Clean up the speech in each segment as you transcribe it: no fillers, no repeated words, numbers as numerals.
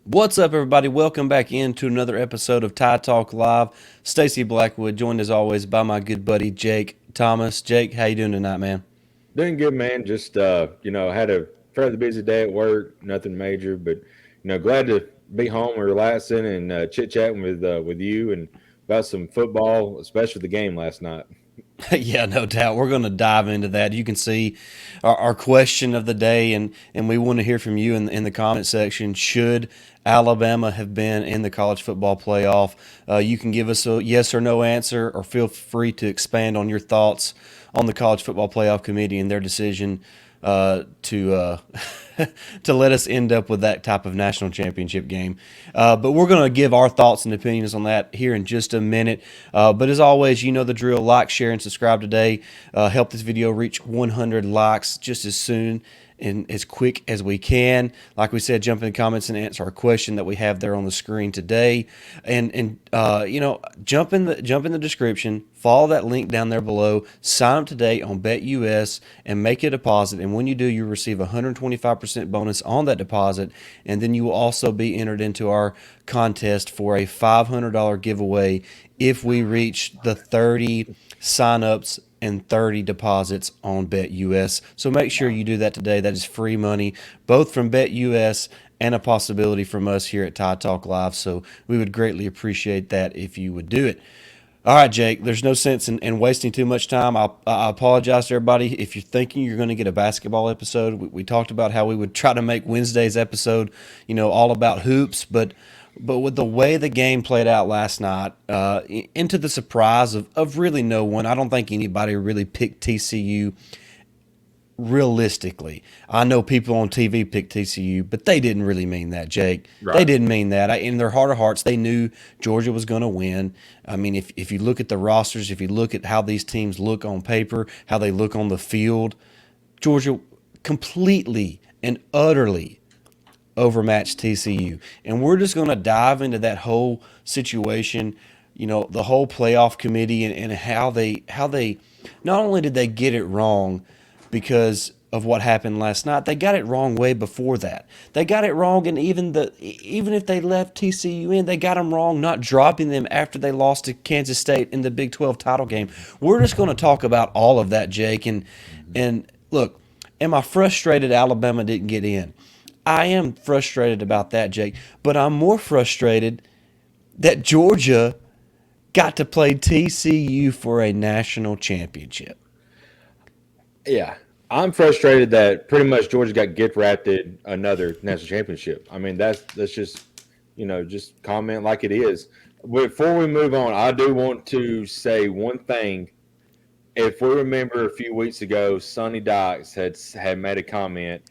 What's up, everybody? Welcome back into another episode of Tie Talk Live. Stacy Blackwood, joined as always by my good buddy Jake Thomas. Jake, how you doing tonight, man? Doing good, man. Just had a fairly busy day at work. Nothing major, but glad to be home and relaxing and chit chatting with you and about some football, especially the game last night. Yeah, no doubt. We're going to dive into that. You can see our question of the day, and we want to hear from you in the comment section. Should Alabama have been in the college football playoff? You can give us a yes or no answer, or feel free to expand on your thoughts on the college football playoff committee and their decision to to let us end up with that type of national championship game. But we're going to give our thoughts and opinions on that here in just a minute. But as always, you know the drill. Like, share, and subscribe today. Help this video reach 100 likes just as soon and as quick as we can. Like we said, jump in the comments and answer our question that we have there on the screen today. And jump in the description. Follow that link down there below. Sign up today on BetUS and make a deposit. And when you do, you receive a 125% bonus on that deposit. And then you will also be entered into our contest for a $500 giveaway if we reach the 30 signups and 30 deposits on BetUS. So make sure you do that today. That is free money, both from BetUS and a possibility from us here at Tie Talk Live. So we would greatly appreciate that if you would do it. All right, Jake, there's no sense in wasting too much time. I apologize to everybody if you're thinking you're going to get a basketball episode. We talked about how we would try to make Wednesday's episode, all about hoops, but with the way the game played out last night, into the surprise of really no one, I don't think anybody really picked TCU realistically. I know people on TV picked TCU, but they didn't really mean that, Jake. They Right. didn't mean that. In their heart of hearts, they knew Georgia was going to win. I mean, if you look at the rosters, if you look at how these teams look on paper, how they look on the field, Georgia completely and utterly overmatched TCU. And we're just going to dive into that whole situation, the whole playoff committee and how they not only did they get it wrong because of what happened last night, they got it wrong way before that. They got it wrong, and even if they left TCU in, they got them wrong not dropping them after they lost to Kansas State in the Big 12 title game. We're just going to talk about all of that, Jake. And look, am I frustrated Alabama didn't get in? I am frustrated about that, Jake. But I'm more frustrated that Georgia got to play TCU for a national championship. Yeah. I'm frustrated that pretty much Georgia got gift wrapped another national championship. I mean, that's just just comment like it is. Before we move on, I do want to say one thing. If we remember a few weeks ago, Sonny Dykes had made a comment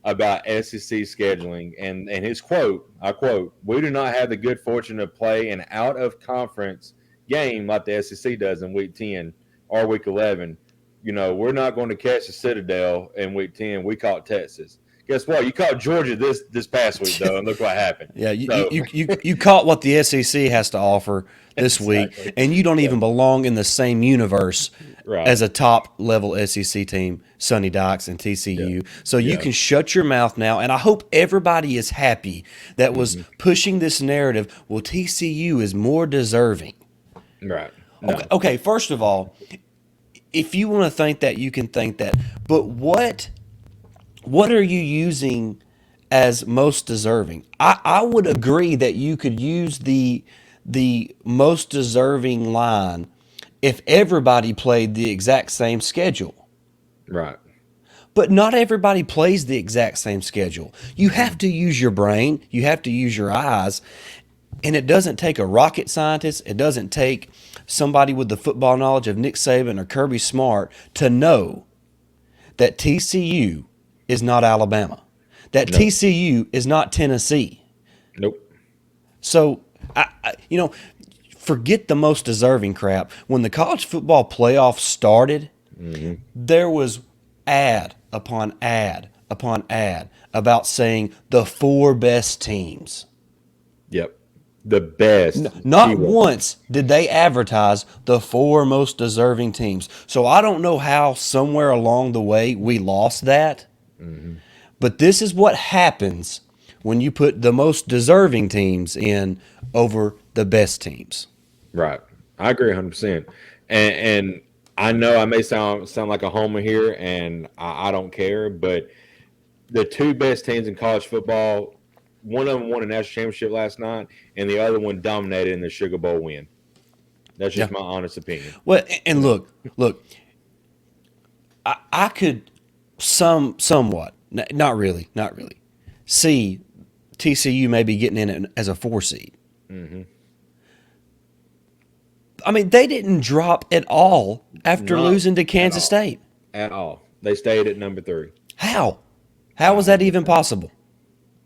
about SEC scheduling, and his quote, I quote, "We do not have the good fortune to play an out of conference game like the SEC does in Week 10 or Week 11. We're not going to catch the Citadel in Week 10. We caught Texas. Guess what? You caught Georgia this past week though, and look what happened. Yeah, you, So you, you, you caught what the SEC has to offer this week, exactly, and you don't yeah, even belong in the same universe right, as a top level SEC team, Sonny Dykes and yeah, TCU. So you yeah, can shut your mouth now, and I hope everybody is happy that was hmm pushing this narrative. Well, TCU is more deserving. right. Okay, No, okay. First of all, if you want to think that, you can think that. But what are you using as most deserving? I would agree that you could use the most deserving line if everybody played the exact same schedule. right. But not everybody plays the exact same schedule. You have Mm-mm. to use your brain, you have to use your eyes, and it doesn't take a rocket scientist, it doesn't take somebody with the football knowledge of Nick Saban or Kirby Smart to know that TCU is not Alabama, that No, TCU is not Tennessee. nope. So, forget the most deserving crap. When the college football playoff started, hmm there was ad upon ad upon ad about saying the four best teams. Yep. The best Not keyword. once did they advertise the four most deserving teams. So I don't know how somewhere along the way we lost that, hmm but this is what happens when you put the most deserving teams in over the best teams. Right. I agree 100%. And I know I may sound like a homer here, and I don't care, but the two best teams in college football, one of them won a national championship last night, and the other one dominated in the Sugar Bowl win. That's Yeah. just my honest opinion. Well, You and know. look, I could somewhat, not really, see TCU maybe getting in it as a 4 seed. Mm-hmm. I mean, they didn't drop at all after Not losing to at Kansas all. State. At all. They stayed at number 3. How? How was that even possible?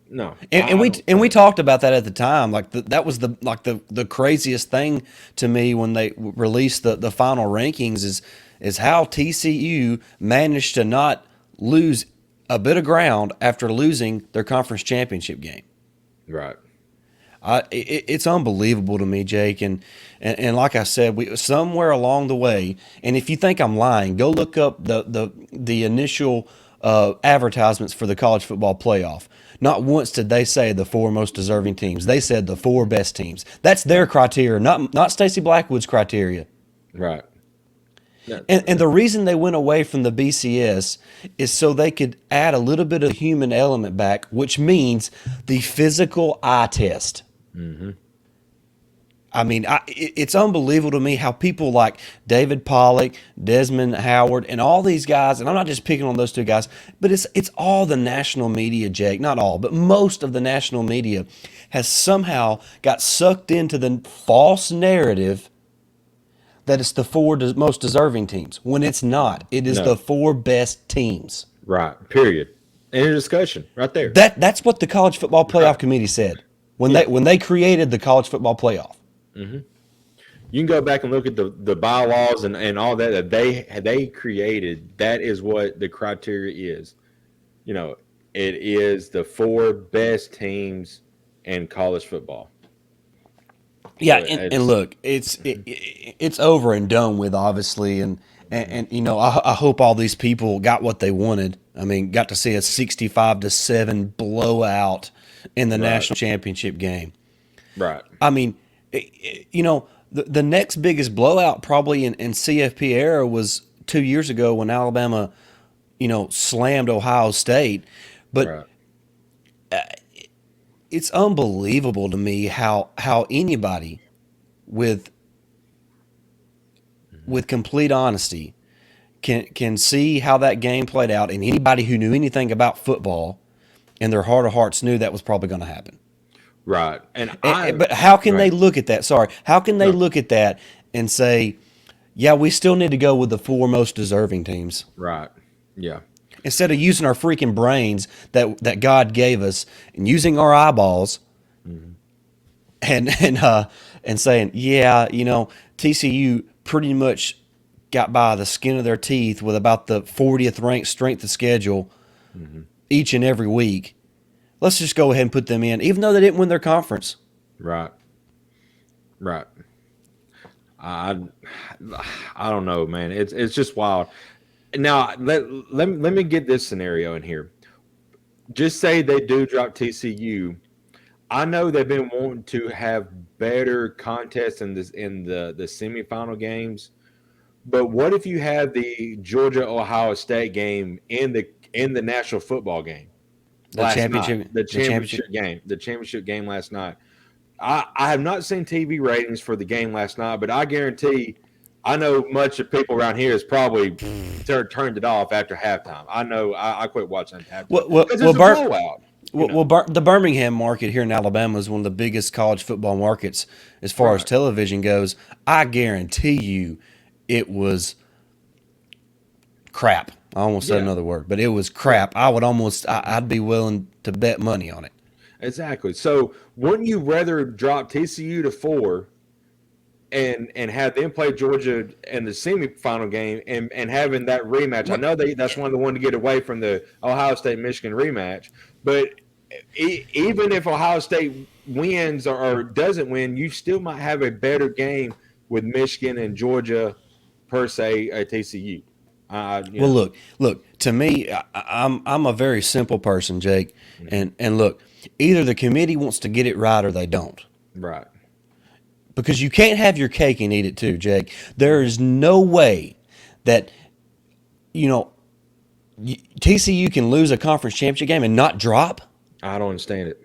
No, And I we don't. and we talked about that at the time. Like that was the craziest thing to me when they released the final rankings is how TCU managed to not lose a bit of ground after losing their conference championship game. Right. It's unbelievable to me, Jake, and like I said, we somewhere along the way. And if you think I'm lying, go look up the initial advertisements for the college football playoff. Not once did they say the 4 most deserving teams. They said the 4 best teams. That's their criteria, not Stacey Blackwood's criteria. Right. And the reason they went away from the BCS is so they could add a little bit of human element back, which means the physical eye test. Mm-hmm. I mean, it's unbelievable to me how people like David Pollock, Desmond Howard, and all these guys, and I'm not just picking on those 2 guys, but it's all the national media, Jake. Not all, but most of the national media has somehow got sucked into the false narrative that it's the 4 most deserving teams, when it's not. It is No. the 4 best teams. Right. Period. End of discussion. Right there. That's what the college football playoff Right. committee said when Yeah. they created the college football playoff. Mm-hmm. You can go back and look at the bylaws and all that they created. That is what the criteria is. You know, it is the 4 best teams in college football. Yeah, So and look, it's over and done with, obviously, and you know, I hope all these people got what they wanted. I mean, got to see a 65-7 blowout in the Right. national championship game. right. I mean, you know, the next biggest blowout probably in CFP era was 2 years ago when Alabama, you know, slammed Ohio State. But Right. it's unbelievable to me how anybody with complete honesty can see how that game played out, and anybody who knew anything about football in their heart of hearts knew that was probably going to happen. Right. And But how can they right. look at that? Sorry, how can they No. look at that and say, "Yeah, we still need to go with the 4 most deserving teams," Right. Yeah. instead of using our freaking brains that God gave us and using our eyeballs Mm-hmm. and saying, "Yeah, you know, TCU pretty much got by the skin of their teeth with about the 40th ranked strength of schedule Mm-hmm. each and every week. Let's just go ahead and put them in, even though they didn't win their conference." Right. Right. I I don't know, man. It's just wild. Now let me get this scenario in here. Just say they do drop TCU. I know they've been wanting to have better contests in the semifinal games, but what if you have the Georgia Ohio State game in the national football game The last championship, night? The championship game last night. I have not seen TV ratings for the game last night, but I guarantee I know much of people around here has probably turned it off after halftime. I know I quit watching at halftime because it's a blowout. The Birmingham market here in Alabama is one of the biggest college football markets as far as Right. television goes. I guarantee you, it was crap. I almost said Yeah. another word, but it was crap. I'd be willing to bet money on it. Exactly. So wouldn't you rather drop TCU to 4 and have them play Georgia in the semifinal game and having that rematch? I know that's one of the one to get away from the Ohio State Michigan rematch, but even if Ohio State wins or doesn't win, you still might have a better game with Michigan and Georgia per se at TCU. You Well, know. look. To me, I'm a very simple person, Jake, and look. Either the committee wants to get it right or they don't. Right. Because you can't have your cake and eat it too, Jake. There is no way that, you know, TCU can lose a conference championship game and not drop. I don't understand it.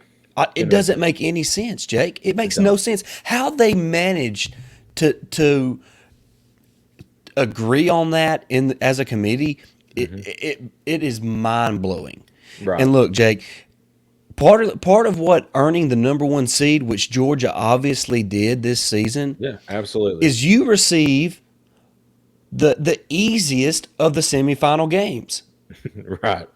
It doesn't make any sense, Jake. It makes no sense. How they managed to agree on that as a committee, it is mind blowing. Right. And look, Jake, part of what earning the number one seed, which Georgia obviously did this season, Yeah, absolutely. is you receive the easiest of the semifinal games. Right.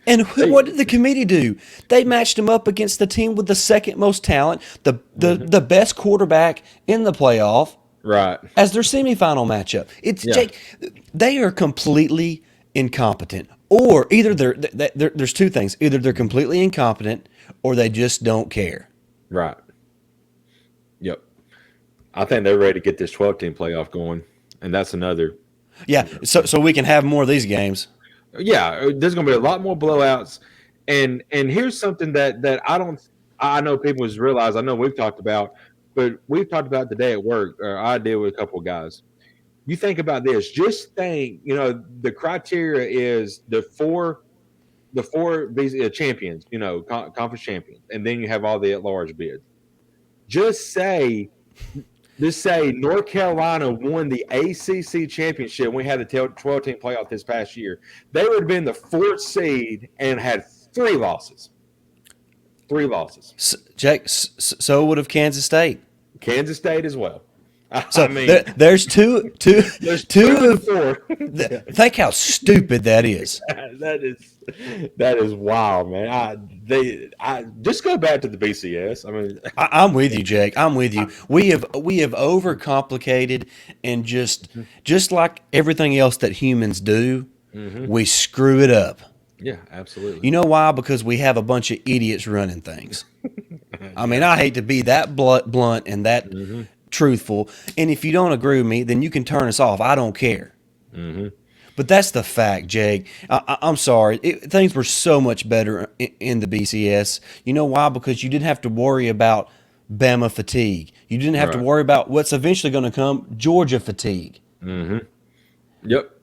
And what did the committee do? They matched them up against the team with the second most talent, the best quarterback in the playoff, Right. as their semifinal matchup. Jake, they are completely incompetent. Or either there's two things: either they're completely incompetent, or they just don't care. Right. Yep. I think they're ready to get this 12-team playoff going, and that's another. Yeah, so we can have more of these games. Yeah, there's going to be a lot more blowouts, and here's something that I know people just realize. I know we've talked about, but we've talked about today at work. Or I did with a couple of guys. You think about this. Just think. The criteria is the four champions. Conference champions, and then you have all the at-large bids. Just say North Carolina won the ACC championship. We had the 12-team playoff this past year. They would have been the fourth seed and had 3 losses. 3 losses. Jake, so would have Kansas State. Kansas State as well. So there's two. There's 2 and 4. Think how stupid that is. That is wild, man. I just go back to the BCS. I mean, I'm with you, Jake. I'm with you. We have overcomplicated, and just like everything else that humans do, we screw it up. yeah, absolutely. You know why? Because we have a bunch of idiots running things. I mean, I hate to be that blunt and that truthful. And if you don't agree with me, then you can turn us off. I don't care. But that's the fact, Jake. I'm sorry. Things were so much better in the BCS. You know why? Because you didn't have to worry about Bama fatigue. You didn't have to worry about what's eventually going to come, Georgia fatigue. Yep.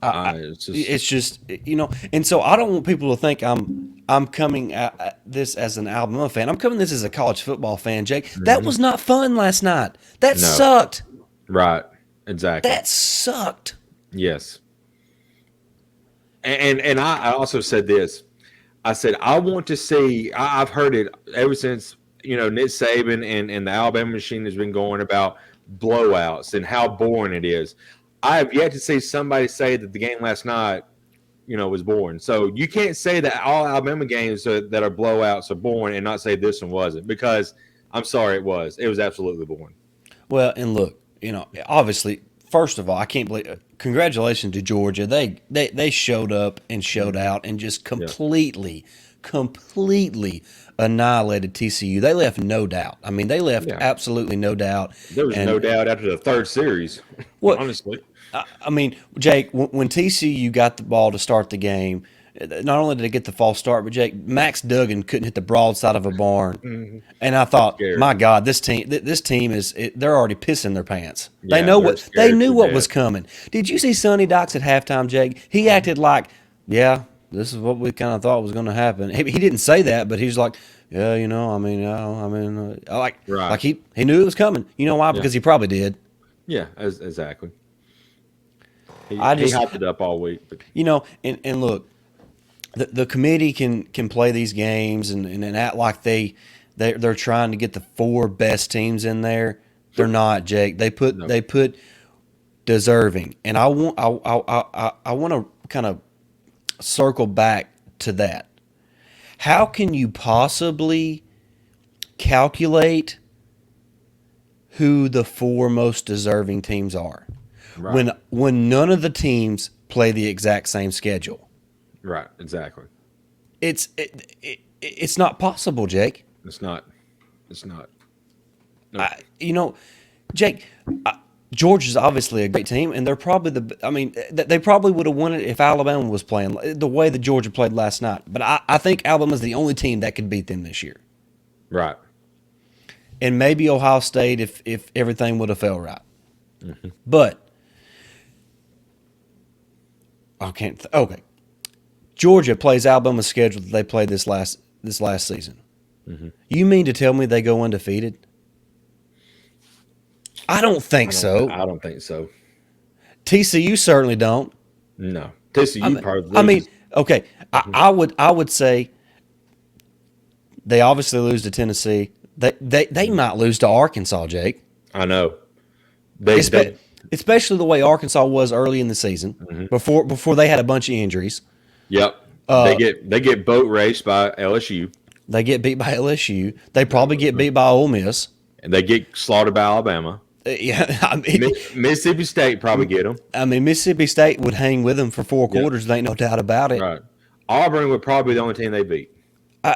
It's just and so I don't want people to think I'm coming at this as an Alabama fan. I'm coming at this as a college football fan, Jake. That was not fun last night. That sucked. Right. Exactly. That sucked. Yes. And I also said this. I said I want to see. I've heard it ever since Nick Saban and the Alabama machine has been going about blowouts and how boring it is. I have yet to see somebody say that the game last night, was boring. So you can't say that all Alabama games that are blowouts are boring and not say this one wasn't, because I'm sorry, it was. It was absolutely boring. Well, and look, obviously, first of all, I can't believe. Congratulations to Georgia. They showed up and showed out and just completely annihilated TCU. They left no doubt. I mean, they left absolutely no doubt. There was no doubt after the third series. Honestly. I mean, Jake, when TCU got the ball to start the game, not only did they get the false start, but Jake, Max Duggan couldn't hit the broadside of a barn, and I thought, my God, this team they're already pissing their pants. Yeah, They knew what was coming. Did you see Sonny Dykes at halftime, Jake? He acted like, this is what we kind of thought was going to happen. He didn't say that, but he's like, like he knew it was coming. You know why? Because he probably did. Yeah, exactly. He hyped it up all week. But. And look, the committee can play these games and act like they're trying to get the 4 best teams in there. They're not, Jake. They put deserving, and I want to kind of circle back to that. How can you possibly calculate who the 4 most deserving teams are when none of the teams play the exact same schedule? Right, exactly. It's not possible, Jake. It's not. No. Jake, Georgia's obviously a great team, and they're probably I mean, they probably would have won it if Alabama was playing the way that Georgia played last night. But I think Alabama's the only team that could beat them this year, Right. and maybe Ohio State if everything would have fell right. But I can't. Okay, Georgia plays Alabama's schedule that they played this last season. You mean to tell me they go undefeated? I don't think so. I don't think so. TCU certainly don't. No. TCU probably I mean, loses. okay, I would say they obviously lose to Tennessee. They might lose to Arkansas, Jake. I know. They Especially the way Arkansas was early in the season before they had a bunch of injuries. Yep. They get boat raced by LSU, They get beat by LSU. They probably get beat by Ole Miss. and they get slaughtered by Alabama. Yeah, I mean, Mississippi State probably get them. Mississippi State would hang with them for 4 quarters. There ain't no doubt about it. Right. Auburn would probably be the only team they beat.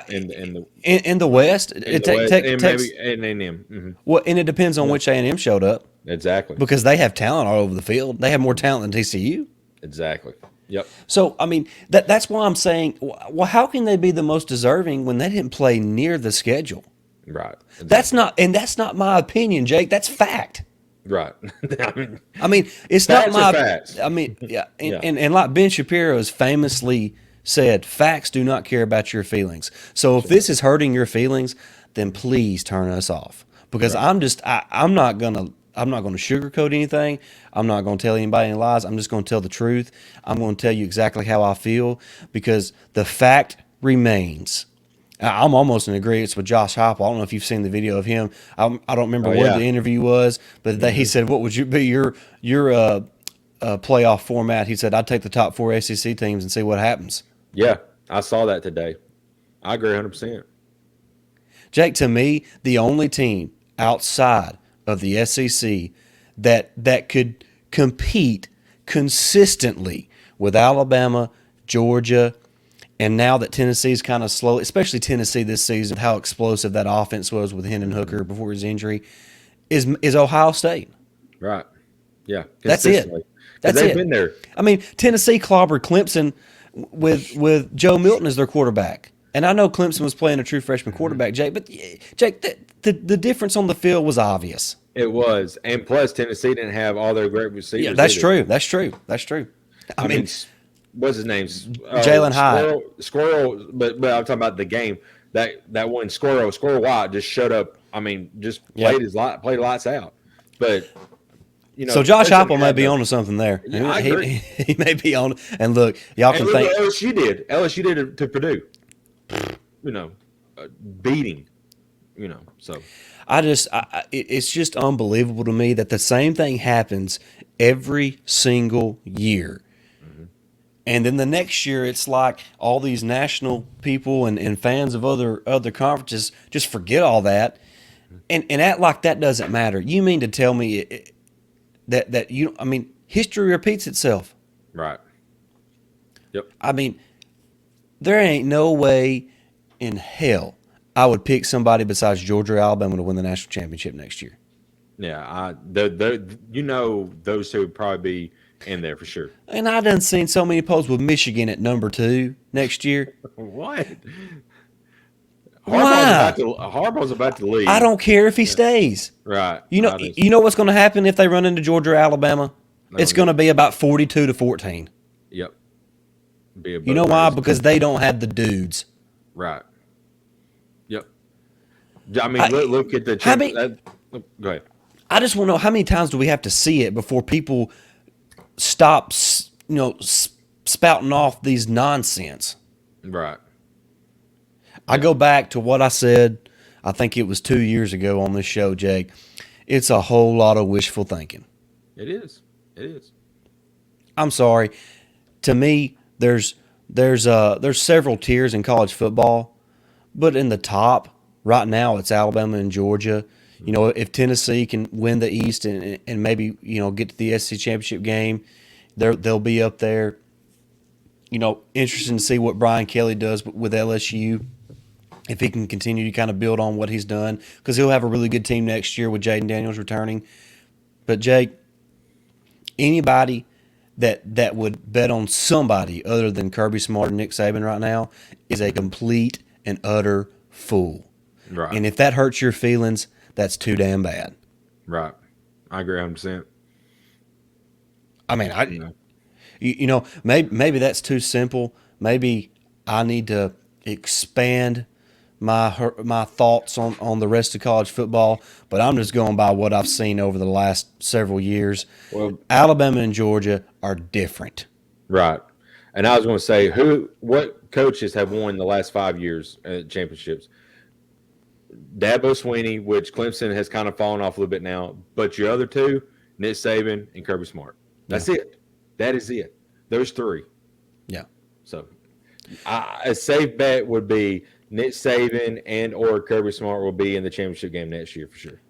In the West, And maybe A&M. well, and it depends on which A&M showed up Exactly. because they have talent all over the field. They have more talent than TCU. Exactly. Yep. So I mean that's why I'm saying, well, how can they be the most deserving when they didn't play near the schedule? Right. Exactly. That's not my opinion, Jake. That's fact. Right. I mean, it's Facts not my. are facts. I mean, yeah, Yeah. And like Ben Shapiro has famously said, facts do not care about your feelings. So if this is hurting your feelings, then please turn us off because I'm not gonna sugarcoat anything. I'm not gonna tell anybody any lies. I'm just gonna tell the truth. I'm gonna tell you exactly how I feel because the fact remains. I'm almost in agreement with Josh Heupel. I don't know if you've seen the video of him. I don't remember what the interview was, but he said, "What would you be your playoff format?" He said, "I'd take the top 4 SEC teams and see what happens." Yeah, I saw that today. I agree 100%. Jake, to me, the only team outside of the SEC that could compete consistently with Alabama, Georgia, and now that Tennessee's kind of slow, especially Tennessee this season, how explosive that offense was with Hendon Hooker before his injury, is Ohio State. Right. Yeah. That's it. They've been there. I mean, Tennessee clobbered Clemson with Joe Milton as their quarterback. And I know Clemson was playing a true freshman quarterback, Jake, but Jake, the difference on the field was obvious. It was. And plus, Tennessee didn't have all their great receivers. Yeah, that's either. true. That's true. I mean, what's his name? Jalen Hyde. Squirrel, but I'm talking about the game. That one Squirrel White just showed up. I mean, just played lights out. But so Josh Heupel may be on to something there. Yeah, I agree. He may be on. And look, y'all can think LSU did. LSU did it to Purdue. Beating. So it's just unbelievable to me that the same thing happens every single year. And then the next year, it's like all these national people and fans of other conferences just forget all that and act like that doesn't matter. You mean to tell me that I mean, history repeats itself. Right. Yep. I mean, there ain't no way in hell I would pick somebody besides Georgia or Alabama to win the national championship next year. Yeah, those two would probably be in there for sure. And I done seen so many polls with Michigan at number 2 next year. What? Why? Harbaugh's about to leave. I don't care if he stays. Right. You know what's going to happen if they run into Georgia or Alabama? It's going to be about 42-14. Yep. You know why? Because they don't have the dudes. Right. Yep. I mean, look at the. Go ahead. I just want to know how many times do we have to see it before people stop, spouting off these nonsense. Right. I go back to what I said, I think it was 2 years ago on this show, Jake. It's a whole lot of wishful thinking. It is. I'm sorry. To me, there's several tiers in college football, but in the top right now it's Alabama and Georgia. If Tennessee can win the East and maybe get to the SEC championship game, they'll be up there. Interesting to see what Brian Kelly does with LSU, if he can continue to kind of build on what he's done, because he'll have a really good team next year with Jaden Daniels returning. But Jake, Anybody that would bet on somebody other than Kirby Smart and Nick Saban right now is a complete and utter fool. Right. And if that hurts your feelings, that's too damn bad. Right. I agree 100%. I mean, You know. maybe that's too simple. Maybe I need to expand my thoughts on the rest of college football, but I'm just going by what I've seen over the last several years. Well, Alabama and Georgia are different. right. And I was going to say, what coaches have won the last 5 years championships? Dabo Swinney, which Clemson has kind of fallen off a little bit now, but your other two, Nick Saban and Kirby Smart. That's it. That is it. Those three. Yeah. So a safe bet would be Nick Saban and or Kirby Smart will be in the championship game next year for sure.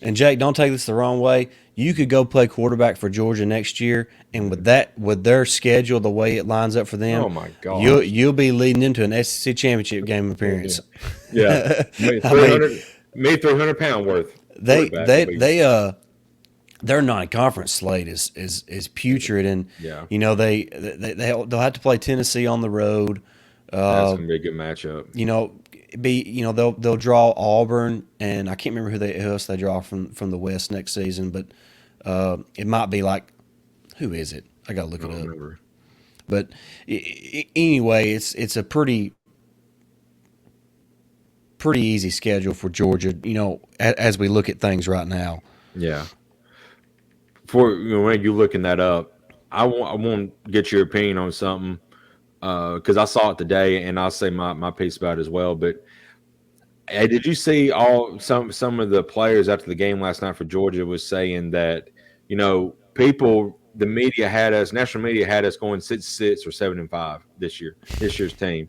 And Jake, don't take this the wrong way. You could go play quarterback for Georgia next year, and with their schedule, the way it lines up for them, Oh my God, you'll be leading into an SEC championship game appearance. Yeah, me I mean, 300-pound worth. Their non-conference slate is putrid, and Yeah. they'll have to play Tennessee on the road. That's gonna be a good matchup. They'll draw Auburn, and I can't remember who else they draw from the West next season, but it might be like, who is it? I gotta look I it don't up. remember. But anyway, it's a pretty easy schedule for Georgia. As we look at things right now. Yeah. When you're looking that up, I want to get your opinion on something because I saw it today, and I'll say my piece about it as well. But hey, did you see some of the players after the game last night for Georgia was saying that national media had us going 6-6 or 7-5 this year's team,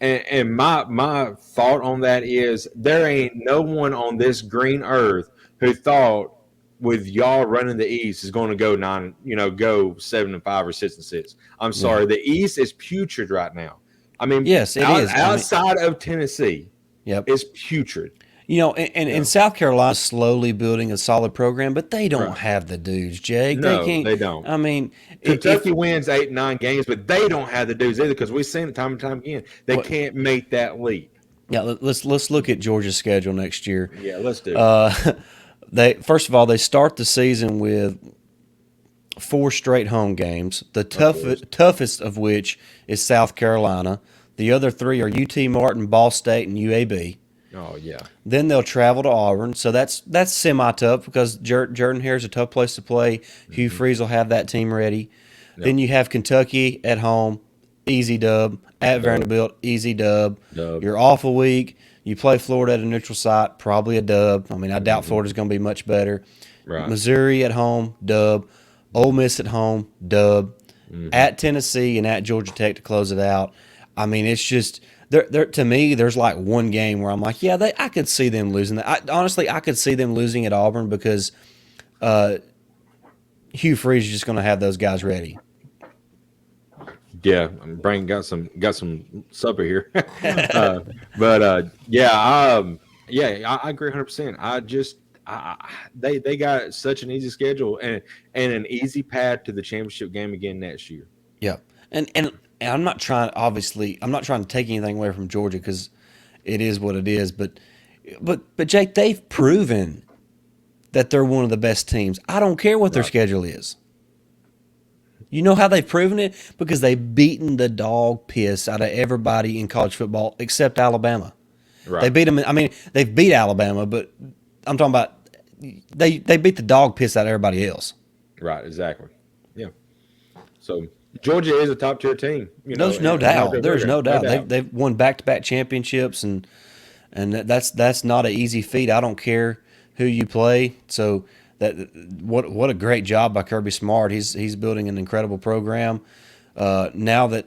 and my thought on that is there ain't no one on this green earth who thought with y'all running the East is going to go 7-5 or 6-6. I'm sorry, the East is putrid right now. I mean, Yes, it is. Outside of Tennessee, Yep. it's putrid. And South Carolina's slowly building a solid program, but they don't Right. have the dudes, Jake. No, they can't. they don't. I mean, Kentucky wins 8-9 games, but they don't have the dudes either because we've seen it time and time again. They can't make that leap. Yeah, let's look at Georgia's schedule next year. Yeah, let's do it. First of all, they start the season with 4 straight home games. The toughest of which is South Carolina. The other 3 are UT Martin, Ball State, and UAB. Oh yeah. Then they'll travel to Auburn, so that's semi-tough because Jordan Hare's a tough place to play. Hugh Freeze will have that team ready. Yep. Then you have Kentucky at home, easy dub. At Vanderbilt, easy dub. You're off a week. You play Florida at a neutral site, probably a dub. I mean, I doubt Florida's going to be much better. Right. Missouri at home, dub. Ole Miss at home, dub. At Tennessee and at Georgia Tech to close it out. I mean, it's just to me, there's like one game where I'm like, yeah, I could see them losing that. Honestly, I could see them losing at Auburn because Hugh Freeze is just going to have those guys ready. Yeah, Brain got some supper here, I agree 100%. They got such an easy schedule and an easy path to the championship game again next year. Yeah, and I'm not trying to take anything away from Georgia because it is what it is, but Jake, they've proven that they're one of the best teams. I don't care what their schedule is. You know how they've proven it? Because they've beaten the dog piss out of everybody in college football except Alabama. Right. They beat them. I mean, they've beat Alabama, but I'm talking about they beat the dog piss out of everybody else. Right. Exactly. Yeah. So Georgia is a top tier team. There's no doubt. There's no doubt. They've won back-to-back championships, and that's not an easy feat. I don't care who you play. So what a great job by Kirby Smart. He's building an incredible program. Now that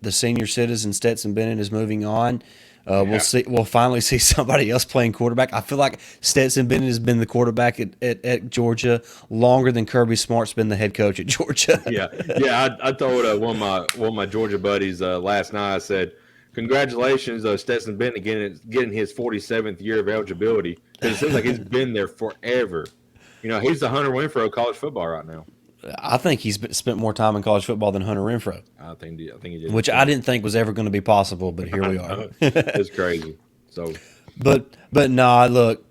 the senior citizen Stetson Bennett is moving on, we'll finally see somebody else playing quarterback. I feel like Stetson Bennett has been the quarterback at Georgia longer than Kirby Smart's been the head coach at Georgia. I told one of my Georgia buddies last night. I said, "Congratulations, Stetson Bennett getting his 47th year of eligibility because it seems like he's been there forever." He's the Hunter Winfrey of college football right now. I think he's spent more time in college football than Hunter Renfro, I think he did which I too. didn't think was ever going to be possible, but here I we are. know. It's crazy. So But nah, look,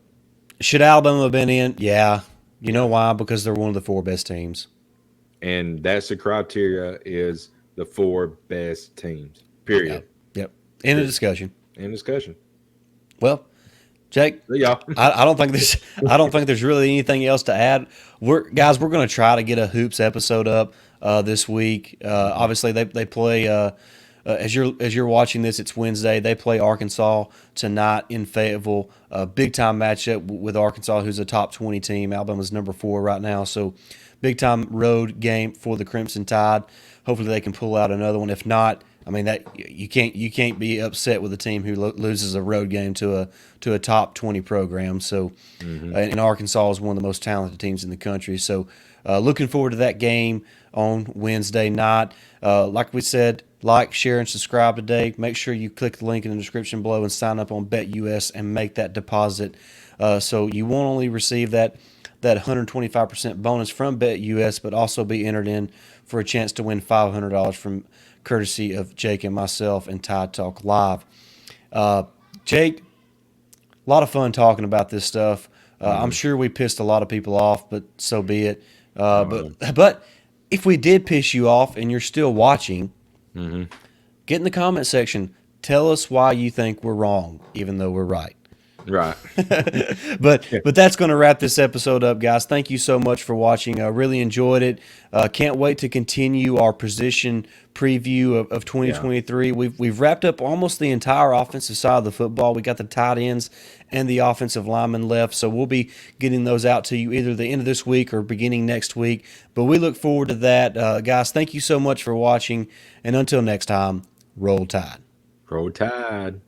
should Alabama have been in? Yeah. You know yeah, why? Because they're one of the four best teams. and that's the criteria is the four best teams. Period. Yep. Yep. End of Period. discussion. End discussion. Well, Jake, See y'all. I don't think this. I don't think there's really anything else to add. We're going to try to get a hoops episode up this week. Obviously, they play. As you're watching this, it's Wednesday. They play Arkansas tonight in Fayetteville. Big time matchup with Arkansas, who's a top 20 team. Alabama's number 4 right now, so big time road game for the Crimson Tide. Hopefully, they can pull out another one. If not, I mean that you can't be upset with a team who loses a road game to a top 20 program. So, and Arkansas is one of the most talented teams in the country. So, looking forward to that game on Wednesday night. Like we said, like, share, and subscribe today. Make sure you click the link in the description below and sign up on BetUS and make that deposit. So you won't only receive that 125% bonus from BetUS, but also be entered in for a chance to win $500 from courtesy of Jake and myself and Tide Talk Live. Jake, a lot of fun talking about this stuff. I'm sure we pissed a lot of people off, but so be it. But if we did piss you off and you're still watching, get in the comment section. Tell us why you think we're wrong, even though we're right. Right. But that's going to wrap this episode up, guys. Thank you so much for watching. I really enjoyed it. Can't wait to continue our position preview of 2023. Yeah. We've wrapped up almost the entire offensive side of the football. We got the tight ends and the offensive linemen left, so we'll be getting those out to you either the end of this week or beginning next week. But we look forward to that, guys. Thank you so much for watching, and until next time, roll Tide. Roll Tide.